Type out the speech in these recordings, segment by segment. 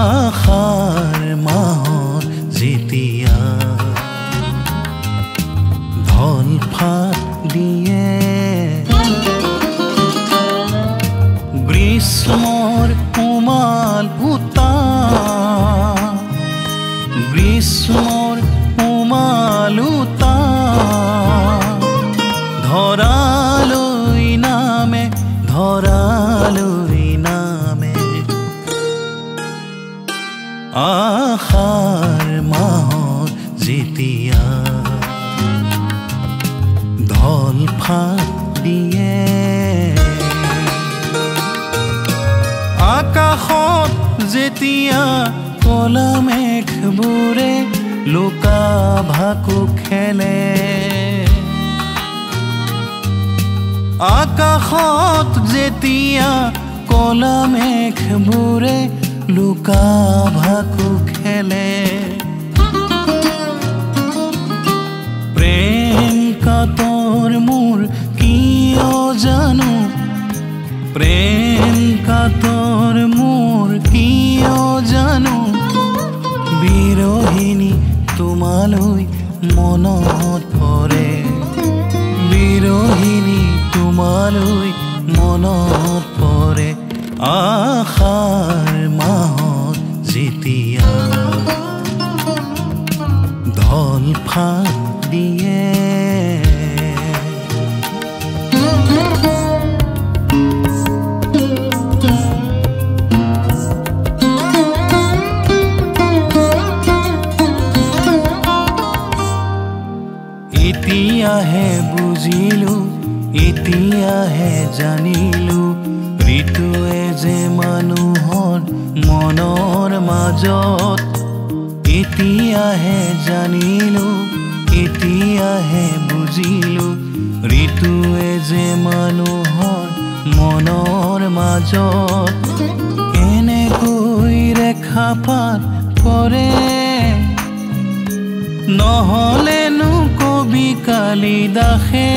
আষাৰ মাহত যেতিয়া ঢল ফাট দিয়ে গ্ৰীষ্মৰ উমাল উতাল গ্ৰীষ্মৰ উমাল উতাল ধৰালৈ নামে আষাৰ মাহত যেতিয়া ঢল ফাট দিয়ে আকাশত যেতিয়া কলা মেঘবোৰে লুকা ভাকু খেলে আকাশত যেতিয়া কলা মেঘবোৰে লুকা ভাকু খেলে প্ৰেম কাতৰ মোৰ কিয় জানো প্ৰেম কাতৰ মোৰ কিয় জানো বিৰহিনী তোমালৈ মনত পৰে বিৰহিনী তোমালৈ মনত পৰে আষাৰ মাহত যেতিয়া ঢল ফাট দিয়ে এতিয়াহে বুজিলো এতিয়াহে জানিলো ঋতুৱে যে মানুহৰ মনৰ মাজত এতিয়াহে জানিলো এতিয়াহে বুজিলো ঋতুৱে যে মানুহৰ মনৰ মাজত কেনেকৈ ৰেখাপাত কৰে নহলেনো কবি কালিদাসে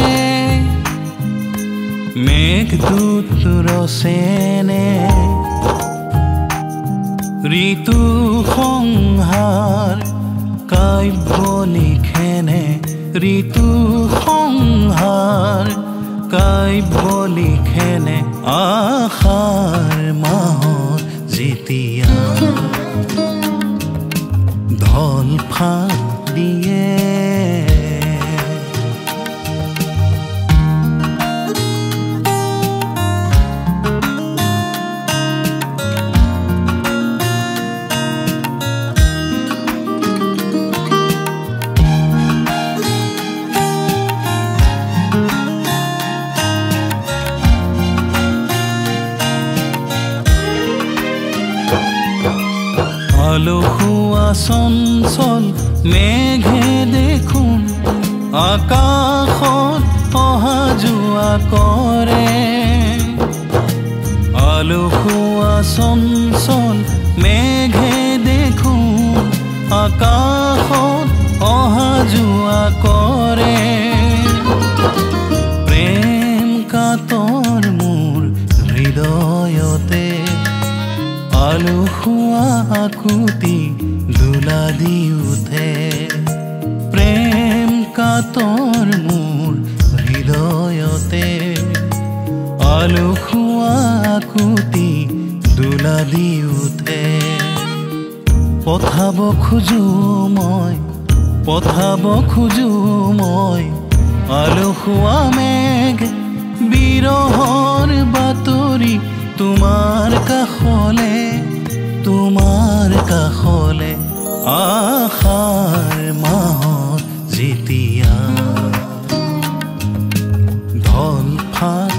মেঘদূত ৰচেনে ঋতু সংহাৰ কাব্য লিখেনে ঋতু সংহাৰ কাব্য লিখেনে আষাৰ মাহত যেতিয়া ঢল ফাট দিয়ে আলসুৱা চঞ্চল মেঘে দেখোন আকাশত অহা যোৱা কৰে আলসুৱা চঞ্চল মেঘে দেখোন আকাশত অহা যোৱা কৰে প্ৰেম কাতৰ মোৰ হৃদয়তে আলসুৱা আকুতি দোলা দি উঠে প্ৰেম কাতৰ মোৰ হৃদয়তে আলসুৱা আকুতি দোলা দি উঠে পঠাব খোজো মই আলসুৱা মেঘ বিৰহৰ বাতৰি তোমাৰ কাষলে আষাৰ মাহত যেতিয়া ঢল ফাট